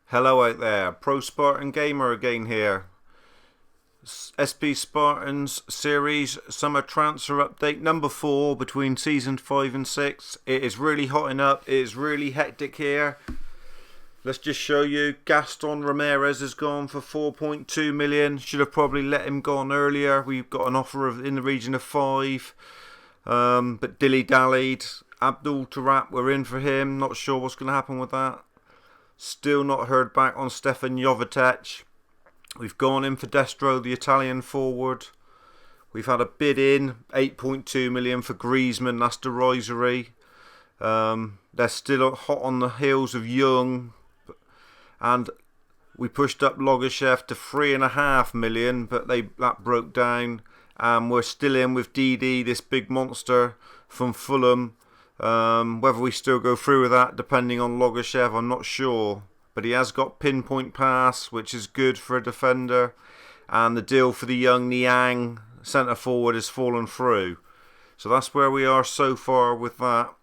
Hello out there, TheProSpartanGamer again here. SP Spartans series summer transfer update number 4 between season 5 and 6. It is really hotting up, it is really hectic here. Let's just show you. Gaston Ramirez has gone for 4.2 million. Should have probably let him go on earlier. We've got an offer in the region of 5. But dilly-dallied. Abdul Tarap, we're in for him. Not sure what's going to happen with that. Still not heard back on Stefan Jovetic. We've gone in for Destro, the Italian forward. We've had a bid in, 8.2 million for Griezmann, that's derisory. They're still hot on the heels of Young. And we pushed up Logashev to 3.5 million, but that broke down. And we're still in with Dede, this big monster from Fulham. Whether we still go through with that, depending on Logashev, I'm not sure. But he has got pinpoint pass, which is good for a defender. And the deal for the young Niang centre forward has fallen through. So that's where we are so far with that.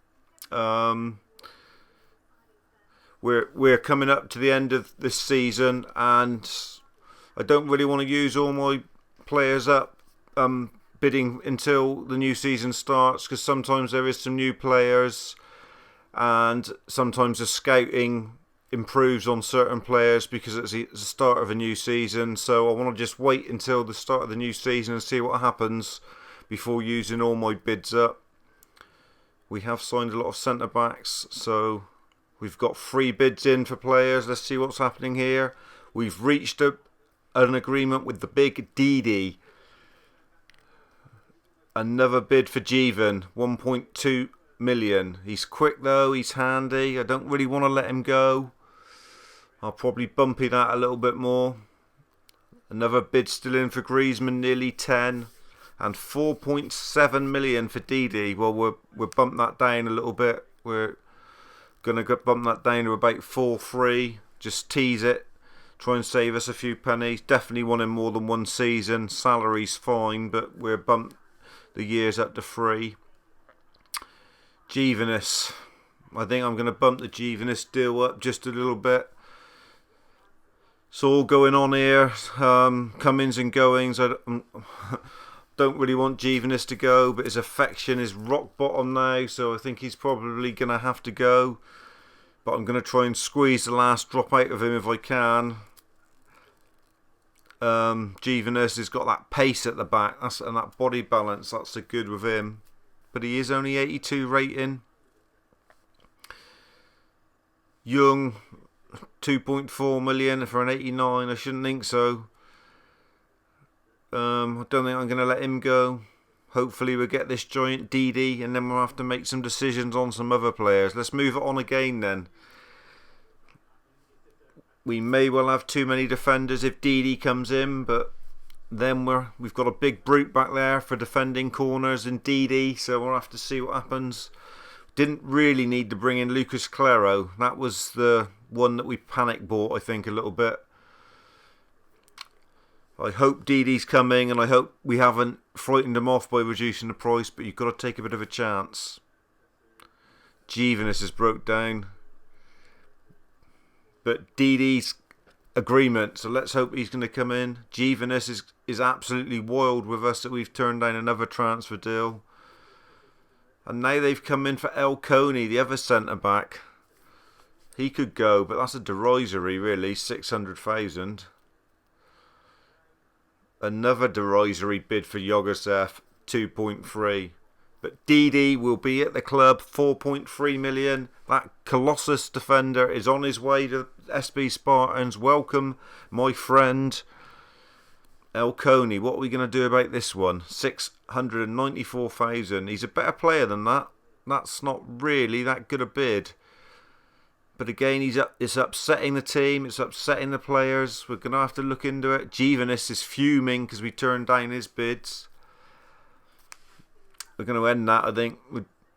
We're coming up to the end of this season, and I don't really want to use all my players up bidding until the new season starts, because sometimes there is some new players and sometimes the scouting improves on certain players because it's the start of a new season. So I want to just wait until the start of the new season and see what happens before using all my bids up. We have signed a lot of centre backs, so we've got 3 bids in for players. Let's see what's happening here. We've reached an agreement with the big Dede. Another bid for Jeevan, 1.2 million. He's quick though, he's handy. I don't really want to let him go. I'll probably bumpy that a little bit more. Another bid still in for Griezmann, nearly 10. And 4.7 million for Dede. Well, we'll bump that down a little bit. We're going to bump that down to about 4.3. Just tease it. Try and save us a few pennies. Definitely wanting more than one season. Salary's fine, but we're bumped the years up to 3. Givenus. I think I'm going to bump the Givenus deal up just a little bit. It's all going on here. Comings and goings. I don't really want Givenus to go, but his affection is rock bottom now, so I think he's probably going to have to go. But I'm going to try and squeeze the last drop out of him if I can. Givenus has got that pace at the back and that body balance. That's a good with him. But he is only 82 rating. Young, 2.4 million for an 89. I shouldn't think so. I don't think I'm going to let him go. Hopefully we'll get this giant Dede, and then we'll have to make some decisions on some other players. Let's move it on again then. We may well have too many defenders if Dede comes in, but then we've got a big brute back there for defending corners in Dede, so we'll have to see what happens. Didn't really need to bring in Lucas Claro. That was the one that we panic bought, I think, a little bit. I hope Dede's coming, and I hope we haven't frightened him off by reducing the price, but you've got to take a bit of a chance. Givenus has broke down. But Dede's agreement, so let's hope he's going to come in. Givenus is absolutely wild with us that we've turned down another transfer deal. And now they've come in for El Coney, the other centre-back. He could go, but that's a derisory, really, 600,000. Another derisory bid for Yogasev, 2.3. But Dede will be at the club, 4.3 million. That Colossus defender is on his way to SB Spartans. Welcome, my friend. El Coney, what are we going to do about this one? 694,000. He's a better player than that. That's not really that good a bid. But again, it's upsetting the team. It's upsetting the players. We're going to have to look into it. Givenus is fuming because we turned down his bids. We're going to end that, I think.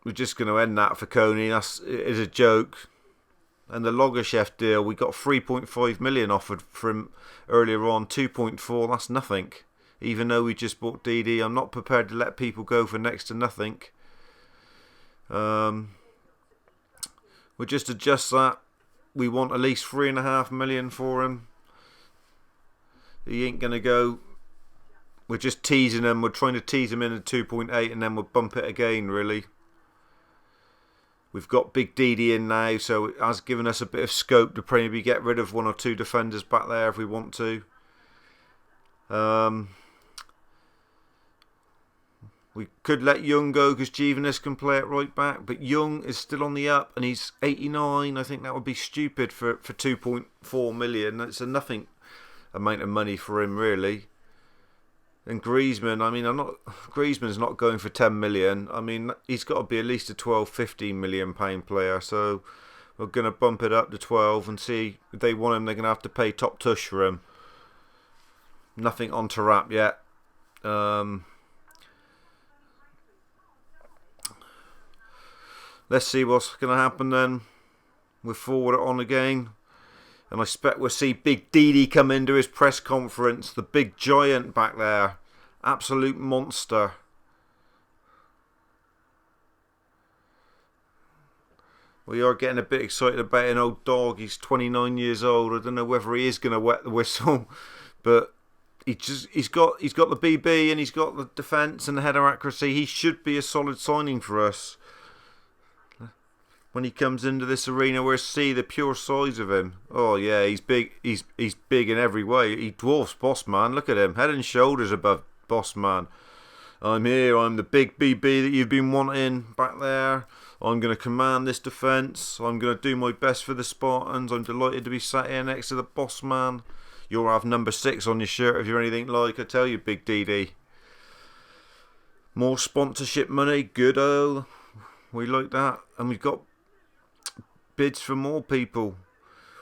We're just going to end that for Coney. It is a joke. And the Logashev deal, we got 3.5 million offered for him earlier on. 2.4, that's nothing. Even though we just bought Dede, I'm not prepared to let people go for next to nothing. We'll just adjust that we want at least 3.5 million for him. He ain't going to go. We're just teasing him. We're trying to tease him in at 2.8 and then we'll bump it again, really. We've got Big Dede in now, so it has given us a bit of scope to probably get rid of 1 or 2 defenders back there if we want to. We could let Young go because Givenus can play it right back, but Young is still on the up and he's 89. I think that would be stupid for 2.4 million. That's a nothing amount of money for him, really. And Griezmann, I mean, Griezmann's not going for 10 million. I mean, he's got to be at least a 12, 15 million pound player. So we're going to bump it up to 12 and see if they want him. They're going to have to pay top tush for him. Nothing on to wrap yet. Let's see what's going to happen then. We'll forward it on again. And I expect we'll see Big Dede come into his press conference. The big giant back there. Absolute monster. We are getting a bit excited about an old dog. He's 29 years old. I don't know whether he is going to wet the whistle. But he's got the BB and he's got the defence and the header accuracy. He should be a solid signing for us. When he comes into this arena, we'll see the pure size of him. Oh yeah, he's big. He's big in every way. He dwarfs Bossman. Look at him, head and shoulders above Bossman. I'm here. I'm the big BB that you've been wanting back there. I'm going to command this defence. I'm going to do my best for the Spartans. I'm delighted to be sat here next to the Bossman. You'll have number 6 on your shirt if you're anything like. I tell you, Big Dede. More sponsorship money. Good. Oh, we like that, and we've got bids for more people.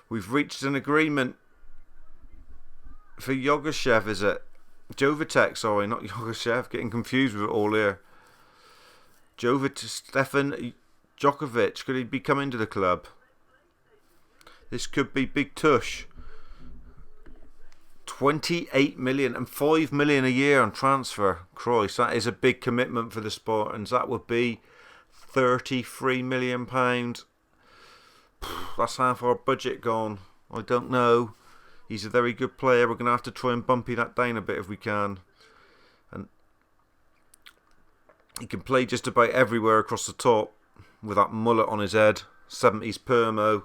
We've reached an agreement for Yogoshev, is it? Jovetic, sorry, not Yogoshev. Getting confused with it all here. Stefan Djokovic, could he be coming to the club? This could be big tush. 28 million and 5 million a year on transfer. Christ, that is a big commitment for the Spartans. That would be 33 million pounds. That's half our budget gone. I don't know. He's a very good player. We're going to have to try and bumpy that down a bit if we can. And he can play just about everywhere across the top with that mullet on his head. 70s permo.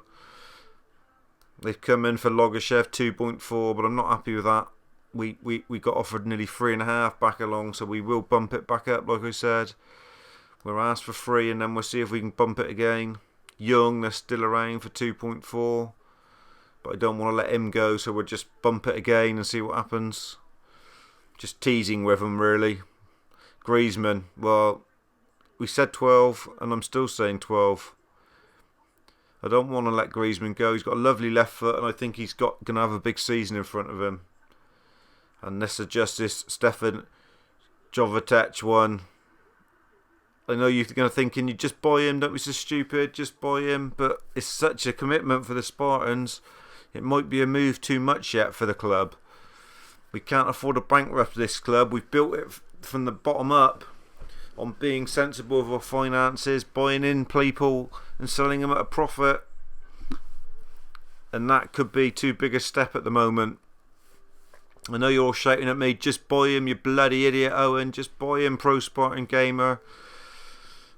They've come in for Logoshev 2.4, but I'm not happy with that. We got offered nearly 3.5 back along, so we will bump it back up, like I said. We're asked for 3, and then we'll see if we can bump it again. Young, they're still around for 2.4, but I don't want to let him go, so we'll just bump it again and see what happens. Just teasing with him, really. Griezmann, well, we said 12, and I'm still saying 12. I don't want to let Griezmann go. He's got a lovely left foot, and I think he's going to have a big season in front of him. And let's adjust this Stefan Jovetic one. I know you're going to think, can you just buy him? Don't be so stupid. Just buy him. But it's such a commitment for the Spartans. It might be a move too much yet for the club. We can't afford to bankrupt this club. We've built it from the bottom up on being sensible with our finances, buying in people and selling them at a profit. And that could be too big a step at the moment. I know you're all shouting at me, just buy him, you bloody idiot, Owen. Just buy him, TheProSpartanGamer.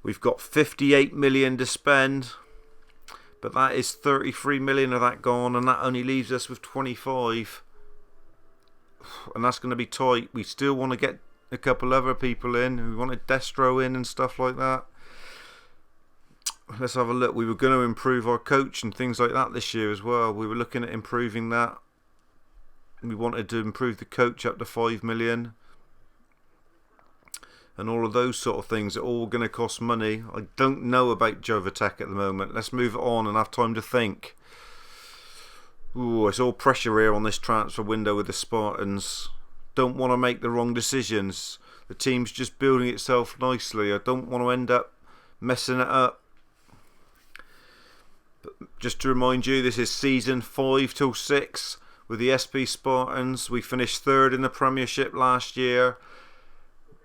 We've got 58 million to spend, but that is 33 million of that gone, and that only leaves us with 25. And that's going to be tight. We still want to get a couple other people in. We wanted Destro in and stuff like that. Let's have a look. We were going to improve our coach and things like that this year as well. We were looking at improving that. We wanted to improve the coach up to 5 million. And all of those sort of things are all going to cost money. I don't know about Jovetic at the moment. Let's move it on and have time to think. Ooh, it's all pressure here on this transfer window with the Spartans. Don't want to make the wrong decisions. The team's just building itself nicely. I don't want to end up messing it up. But just to remind you, this is season 5 till 6 with the SP Spartans. We finished 3rd in the Premiership last year.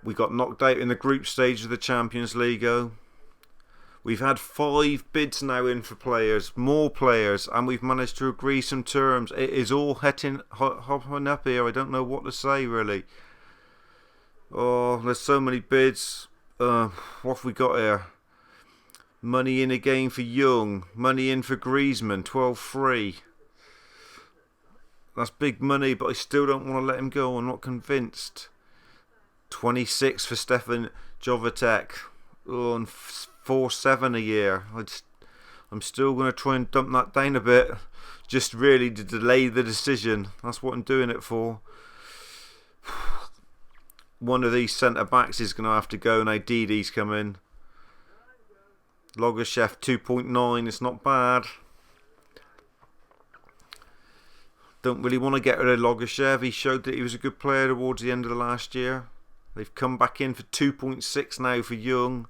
We got knocked out in the group stage of the Champions League. We've had 5 bids now in for players, more players, and we've managed to agree some terms. It is all hopping up here. I don't know what to say, really. Oh, there's so many bids. What have we got here? Money in again for Young. Money in for Griezmann, 12-3. That's big money, but I still don't want to let him go. I'm not convinced. 26 for Stefan Jovetic. Oh, and 4-7 a year. I'm still going to try and dump that down a bit, just really to delay the decision. That's what I'm doing it for. One of these centre backs is going to have to go now. Dede's coming. Logashev 2.9. It's not bad. Don't really want to get rid of Logashev. He showed that he was a good player towards the end of the last year. They've come back in for 2.6 now for Young.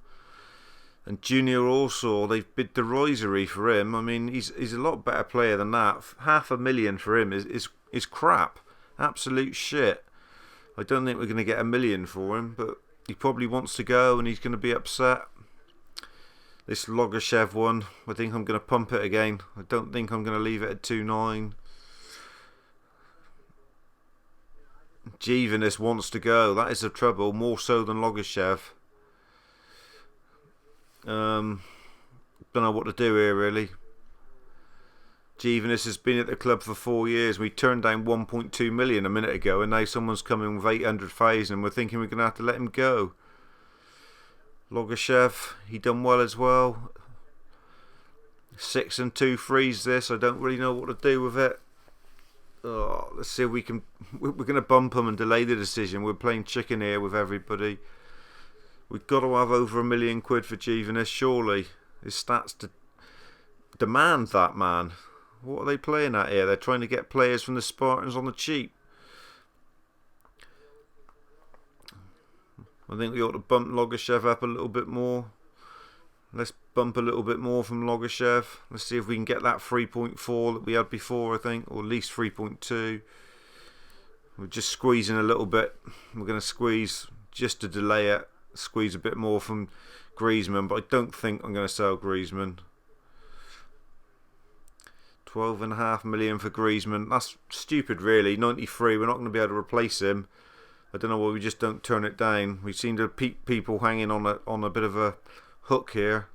And Junior also, they've bid the risery for him. I mean, he's a lot better player than that. $500,000 for him is crap. Absolute shit. I don't think we're going to get $1 million for him, but he probably wants to go and he's going to be upset. This Logashev one, I think I'm going to pump it again. I don't think I'm going to leave it at 2.9. Givanis wants to go. That is the trouble, more so than Logashev. Don't know what to do here, really. Givanis has been at the club for 4 years. We turned down 1.2 million a minute ago, and now someone's coming with 800,000. We're thinking we're going to have to let him go. Logashev, he done well as well. 6 and 2 frees this. I don't really know what to do with it. Oh, let's see if we can. We're going to bump him and delay the decision. We're playing chicken here with everybody. We've got to have over £1 million for Givanis, surely. His stats demand that, man. What are they playing at here? They're trying to get players from the Spartans on the cheap. I think we ought to bump Logashev up a little bit more. Let's bump a little bit more from Logashev. Let's see if we can get that 3.4 that we had before, I think. Or at least 3.2. We're just squeezing a little bit. We're going to squeeze just to delay it. Squeeze a bit more from Griezmann, but I don't think I'm going to sell Griezmann. 12.5 million for Griezmann. That's stupid, really. 93. We're not going to be able to replace him. I don't know why we just don't turn it down. We seem to keep people hanging on a bit of a hook here.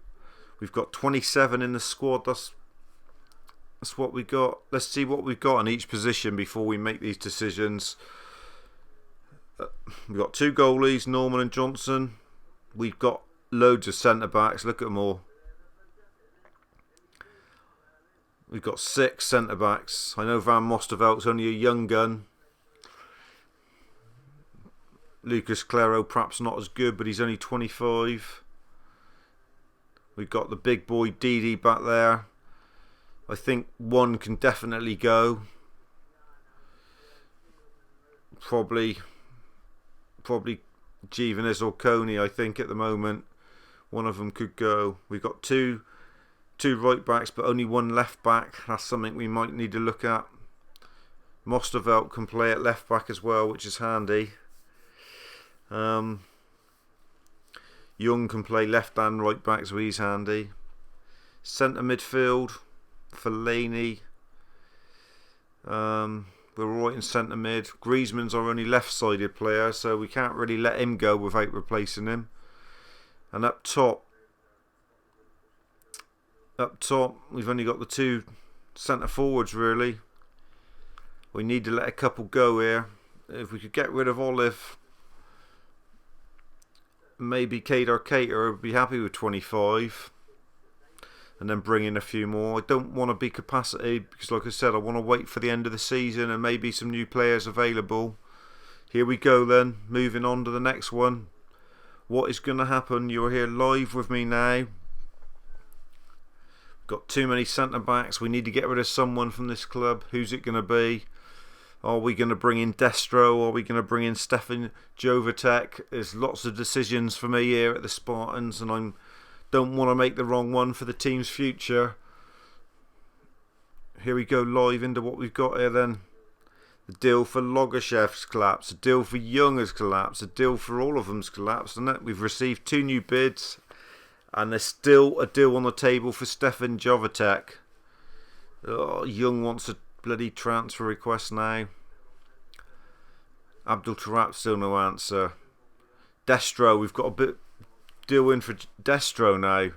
We've got 27 in the squad. That's what we got. Let's see what we've got in each position before we make these decisions. We've got 2 goalies, Norman and Johnson. We've got loads of centre backs. Look at them all. We've got 6 centre backs. I know Van Mosterveldt's only a young gun. Lucas Claro perhaps not as good, but he's only 25. We've got the big boy Dede back there. I think one can definitely go. Probably Givanis or Coney, I think, at the moment. One of them could go. We've got two right backs, but only 1 left back. That's something we might need to look at. Mosterveldt can play at left back as well, which is handy. Young can play left and right back, so he's handy. Centre midfield, Fellaini. We're right in centre mid. Griezmann's our only left-sided player, so we can't really let him go without replacing him. And up top, we've only got the 2 centre forwards, really. We need to let a couple go here. If we could get rid of Olive, maybe Kadar Cater would be happy with 25. And then bring in a few more. I don't want to be capacity because, like I said, I want to wait for the end of the season and maybe some new players available. Here we go then. Moving on to the next one. What is going to happen? You're here live with me now. Got too many centre backs. We need to get rid of someone from this club. Who's it going to be? Are we going to bring in Destro? Are we going to bring in Stefan Jovetic? There's lots of decisions for me here at the Spartans, and I don't want to make the wrong one for the team's future. Here we go live into what we've got here then. The deal for Logashev's collapsed. The deal for Young has collapsed. The deal for all of them's collapsed, isn't it? We've received 2 new bids. And there's still a deal on the table for Stefan Jovetic. Oh, Young wants a bloody transfer request now. Abdul Tarap still no answer. Destro, we've got a bit deal in for Destro now.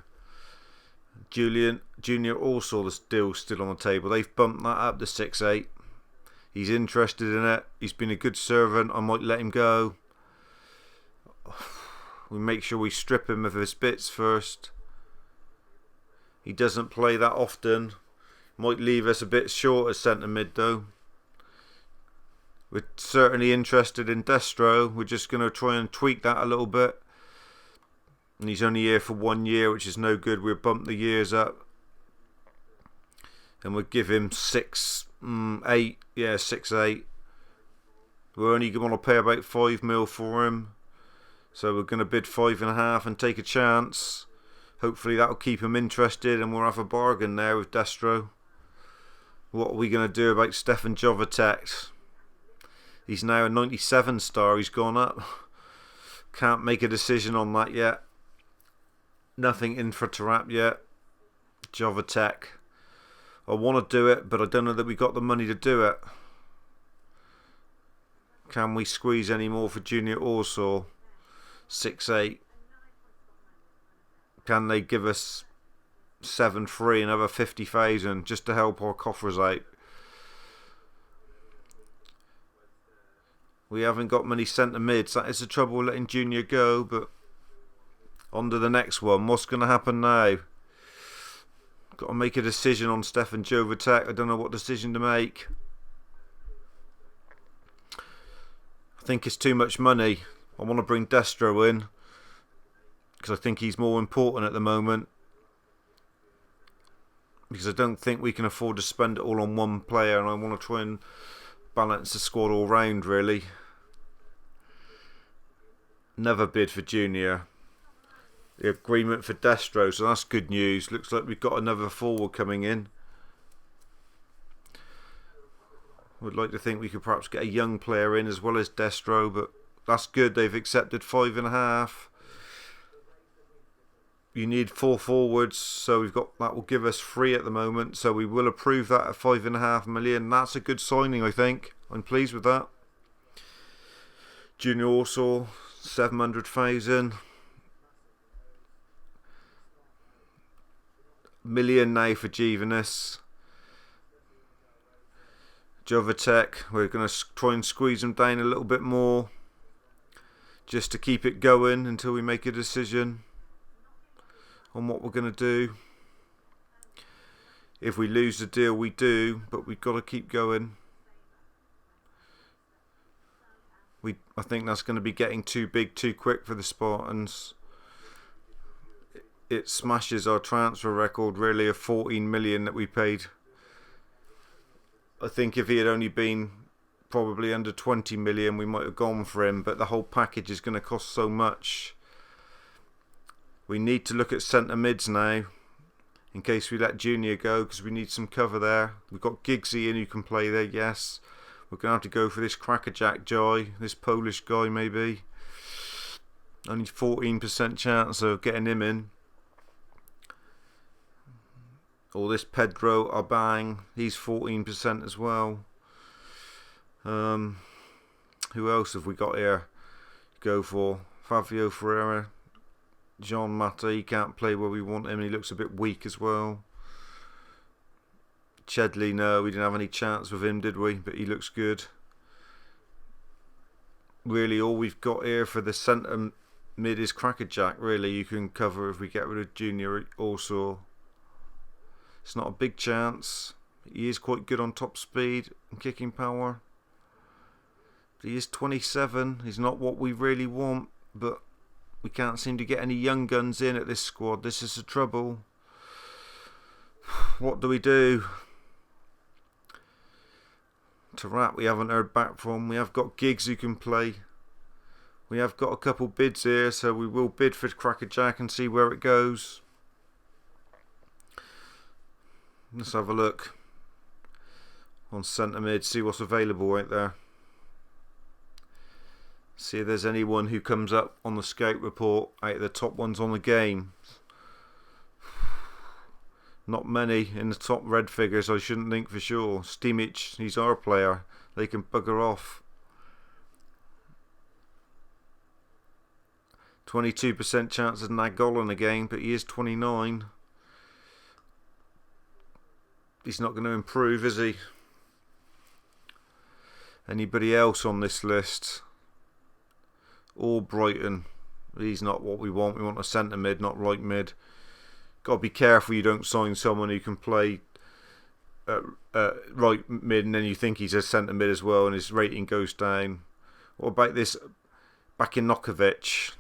Junior also, the deal still on the table. They've bumped that up to 6-8. He's interested in it. He's been a good servant. I might let him go. We make sure we strip him of his bits first. He doesn't play that often. Might leave us a bit short as centre mid though. We're certainly interested in Destro. We're just going to try and tweak that a little bit. And he's only here for 1 year, which is no good. We'll bump the years up. And we'll give him 6-8. Yeah, 6-8. We're only going to pay about 5 mil for him. So we're going to bid 5.5 and take a chance. Hopefully that'll keep him interested and we'll have a bargain there with Destro. What are we going to do about Stefan Jovetic? He's now a 97 star. He's gone up. Can't make a decision on that yet. Nothing in for Tarap yet. Jovetic. I want to do it, but I don't know that we got the money to do it. Can we squeeze any more for Junior Orsaw? 6-8. Can they give us 7-3, another 50,000 just to help our coffers out? We haven't got many centre mids. That is the trouble letting Junior go, but on to the next one. What's going to happen now? Got to make a decision on Stefan Jovetic. I don't know what decision to make. I think it's too much money. I want to bring Destro in because I think he's more important at the moment. Because I don't think we can afford to spend it all on one player, and I want to try and balance the squad all round, really. Never bid for Junior. The agreement for Destro, so that's good news. Looks like we've got another forward coming in. Would like to think we could perhaps get a young player in as well as Destro, but that's good. They've accepted 5.5. You need 4 forwards, so we've got that will give us 3 at the moment. So we will approve that at 5.5 million. That's a good signing, I think. I'm pleased with that. Junior Orsaw, 700,000. Million now for Givenus. Jovetic, we're going to try and squeeze him down a little bit more just to keep it going until we make a decision on what we're going to do. If we lose the deal, we do, but we've got to keep going. I think that's going to be getting too big too quick for the Spartans. It smashes our transfer record, really, of 14 million that we paid. I think if he had only been probably under 20 million, we might have gone for him, but the whole package is going to cost so much. We need to look at centre mids now, in case we let Junior go, because we need some cover there. We've got Giggsy in who can play there, yes. We're going to have to go for this crackerjack Joy, this Polish guy maybe. Only 14% chance of getting him in. Or this Pedro Abang, he's 14% as well. Who else have we got here? Go for Fabio Ferreira. Jean Mata, he can't play where we want him. He looks a bit weak as well. Chedley, no, we didn't have any chance with him, did we? But he looks good. Really, all we've got here for the centre mid is crackerjack. Really, you can cover if we get rid of Junior also. It's not a big chance. He is quite good on top speed and kicking power. He is 27. He's not what we really want, but we can't seem to get any young guns in at this squad. This is the trouble. What do we do? Tarat we haven't heard back from. We have got Giggs who can play. We have got a couple bids here, so we will bid for crackerjack and see where it goes. Let's have a look on centre mid, see what's available right there. See if there's anyone who comes up on the scout report out of the top ones on the game. Not many in the top red figures, I shouldn't think for sure. Stimic, he's our player. They can bugger off. 22% chance of Nagolan again, but he is 29. He's not going to improve, is he? Anybody else on this list? Or Brighton. He's not what we want. We want a centre mid, not right mid. Got to be careful you don't sign someone who can play right mid and then you think he's a centre mid as well and his rating goes down. What about this Bakinokovic?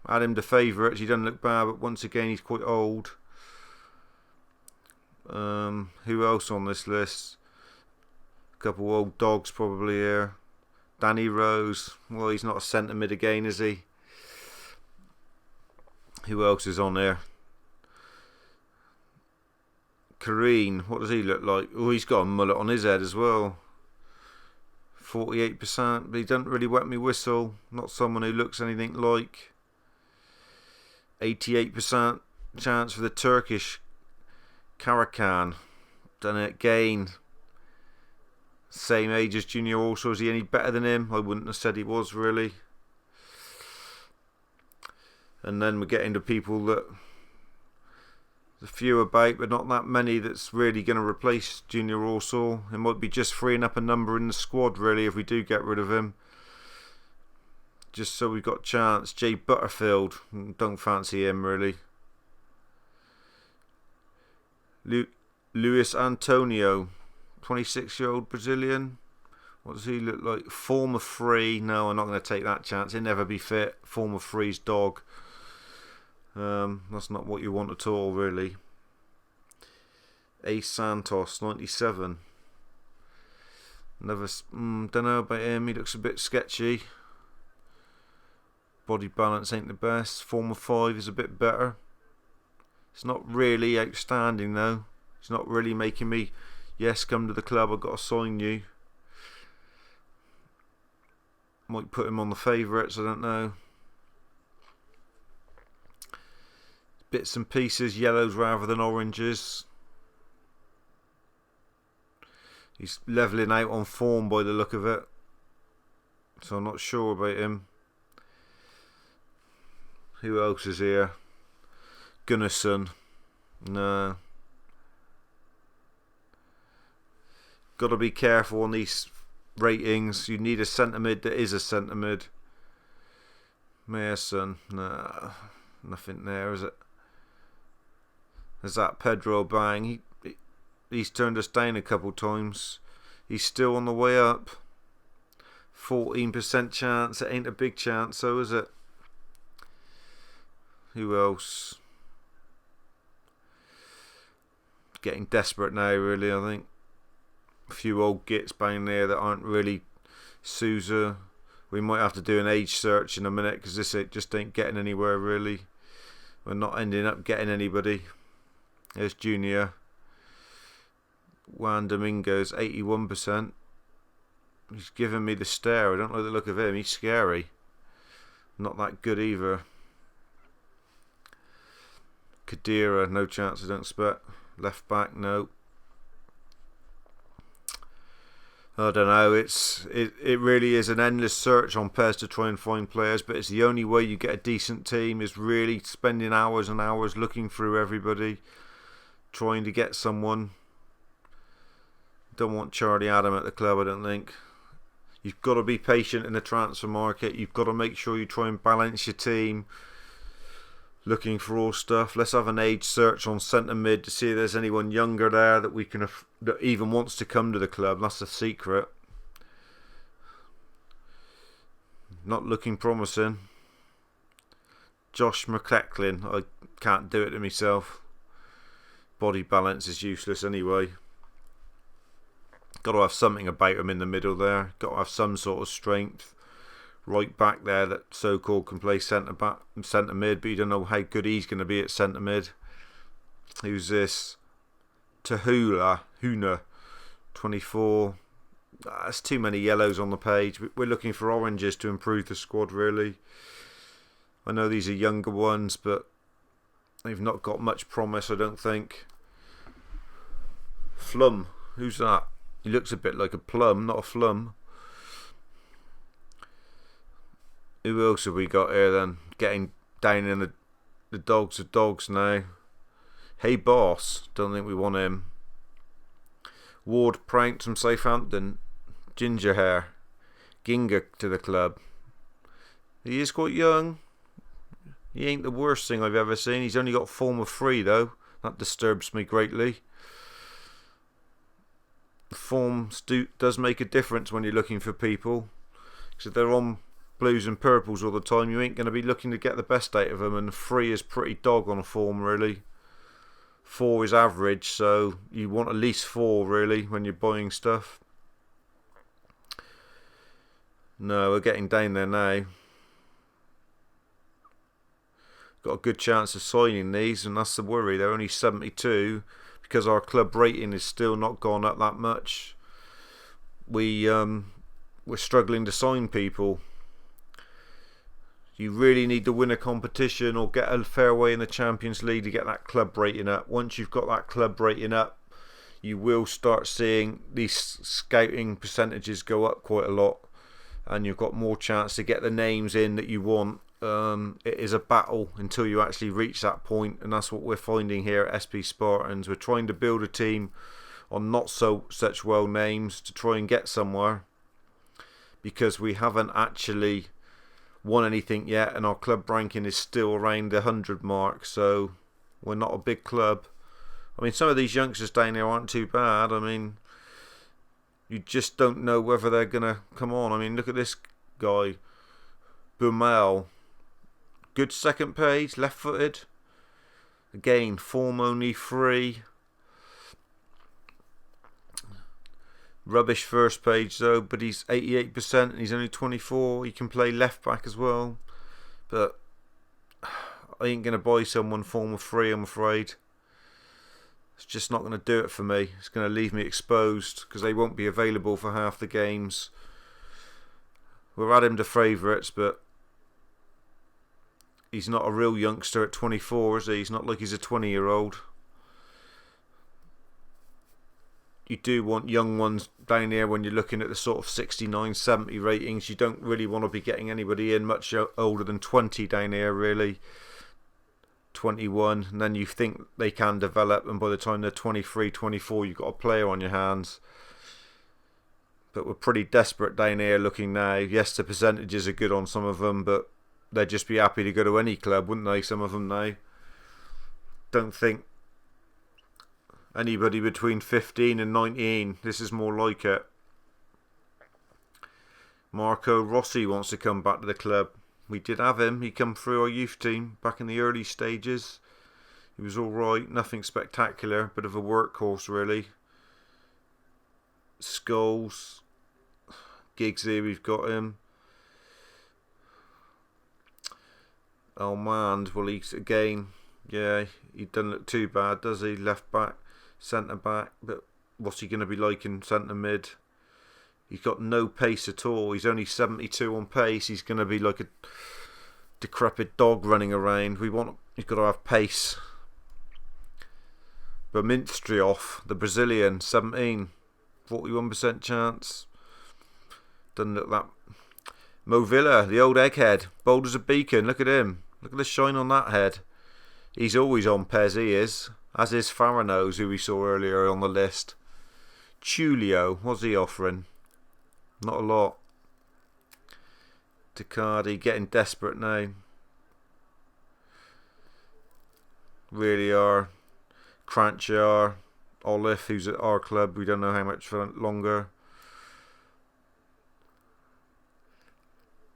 Add him to favourites. He doesn't look bad, but once again he's quite old. Who else on this list? A couple old dogs probably here. Danny Rose. Well, he's not a centre mid again, is he? Who else is on there? Kareen, what does he look like? Oh, he's got a mullet on his head as well. 48%, but he doesn't really wet me whistle. Not someone who looks anything like. 88% chance for the Turkish Karakan. Done it again. Same age as Junior also. Is he any better than him? I wouldn't have said he was really. And then we're getting to people that there's a few about, but not that many that's really going to replace Junior Orsor. It might be just freeing up a number in the squad really if we do get rid of him. Just so we've got chance. Jay Butterfield, don't fancy him really. Luis Antonio, 26-year-old Brazilian. What does he look like? Former free. No, I'm not going to take that chance. He'll never be fit. Former free's dog. That's not what you want at all, really. Ace Santos, 97. Never. Don't know about him. He looks a bit sketchy. Body balance ain't the best. Former 5 is a bit better. It's not really outstanding though. It's not really making me, yes, come to the club. I've got to sign you. Might put him on the favourites. I don't know. Bits and pieces, yellows rather than oranges. He's levelling out on form by the look of it. So I'm not sure about him. Who else is here? Gunnarsson. No. Got to be careful on these ratings. You need a centre mid that is a centre mid. Mason. No. Nothing there, is it? There's that Pedro Bang. He's turned us down a couple times. He's still on the way up. 14% chance. It ain't a big chance, so is it? Who else? Getting desperate now, really, I think. A few old gits bang there that aren't really Sousa. We might have to do an age search in a minute because this just ain't getting anywhere, really. We're not ending up getting anybody. There's Junior. Juan Domingos, 81%. He's giving me the stare. I don't like the look of him. He's scary. Not that good either. Kadira, no chance, I don't expect. Left back, no. I don't know. It really is an endless search on PES to try and find players, but it's the only way you get a decent team is really spending hours and hours looking through everybody, trying to get someone. Don't want Charlie Adam at the club, I don't think. You've got to be patient in the transfer market. You've got to make sure you try and balance your team. Looking for all stuff. Let's have an age search on centre mid to see if there's anyone younger there that we can that even wants to come to the club. That's the secret. Not looking promising. Josh McLachlan. I can't do it to myself. Body balance is useless anyway. Got to have something about him in the middle there. Got to have some sort of strength. Right back there that so-called can play centre mid, but you don't know how good he's going to be at centre mid. Who's this? Huna, 24. That's too many yellows on the page. We're looking for oranges to improve the squad, really. I know these are younger ones, but they've not got much promise, I don't think. Flum. Who's that? He looks a bit like a plum, not a flum. Who else have we got here then? Getting down in the dogs of dogs now. Hey Boss. Don't think we want him. Ward Pranks from Southampton. Ginger hair. Ginga to the club. He is quite young. He ain't the worst thing I've ever seen. He's only got form of 3 though. That disturbs me greatly. Form does make a difference when you're looking for people. So if they're on blues and purples all the time, you ain't going to be looking to get the best out of them. And 3 is pretty dog on a form really. 4 is average, so you want at least 4 really when you're buying stuff. No, we're getting down there now. Got a good chance of signing these, and that's the worry. They're only 72 because our club rating is still not gone up that much. We're struggling to sign people. You really need to win a competition or get a fair way in the Champions League to get that club rating up. Once you've got that club rating up, you will start seeing these scouting percentages go up quite a lot, and you've got more chance to get the names in that you want. It is a battle until you actually reach that point, and that's what we're finding here at SP Spartans. We're trying to build a team on not such well names to try and get somewhere, because we haven't actually won anything yet, and our club ranking is still around the 100 mark, so we're not a big club. I mean, some of these youngsters down here aren't too bad. I mean, you just don't know whether they're going to come on. I mean, look at this guy, Bumel. Good second page, left-footed. Again, form only 3. Rubbish first page though, but he's 88% and he's only 24. He can play left back as well. But I ain't going to buy someone form of 3, I'm afraid. It's just not going to do it for me. It's going to leave me exposed because they won't be available for half the games. We'll add him to favourites, but he's not a real youngster at 24, is he? He's not like he's a 20-year-old. You do want young ones down here when you're looking at the sort of 69, 70 ratings. You don't really want to be getting anybody in much older than 20 down here, really. 21, and then you think they can develop, and by the time they're 23, 24, you've got a player on your hands. But we're pretty desperate down here looking now. Yes, the percentages are good on some of them, but they'd just be happy to go to any club, wouldn't they, some of them now? Don't think anybody between 15 and 19, this is more like it. Marco Rossi wants to come back to the club. We did have him. He come through our youth team back in the early stages. He was alright, nothing spectacular, bit of a workhorse really. Skulls, Giggsy, we've got him. Almand, well, he's again, yeah, he doesn't look too bad, does he? Left back, centre back, but what's he going to be like in centre mid? He's got no pace at all. He's only 72 on pace. He's going to be like a decrepit dog running around. He's got to have pace. But Minstrioff, the Brazilian, 17, 41% chance. Doesn't look that. Mo Villa, the old egghead, bold as a beacon. Look at him. Look at the shine on that head. He's always on Pez, he is. As is Faranos, who we saw earlier on the list. Tulio, what's he offering? Not a lot. Tacardi getting desperate now. Really are. Cranchar, Olive, who's at our club. We don't know how much for longer.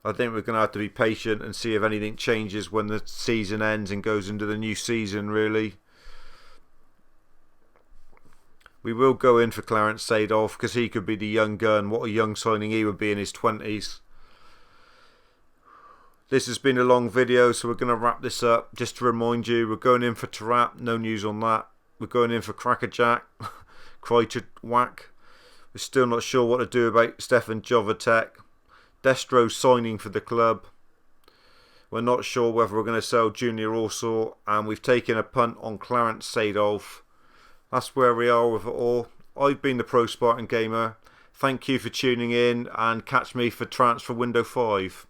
I think we're going to have to be patient and see if anything changes when the season ends and goes into the new season, really. We will go in for Clarence Seedorf because he could be the young gun. What a young signing he would be in his 20s. This has been a long video, so we're going to wrap this up. Just to remind you, we're going in for Tarap. No news on that. We're going in for Crackerjack. Krychek. We're still not sure what to do about Stefan Jovetek. Destro's signing for the club. We're not sure whether we're going to sell Junior Orsor, and we've taken a punt on Clarence Seedorf. That's where we are with it all. I've been the Pro Spartan Gamer. Thank you for tuning in, and catch me for Transfer Window 5.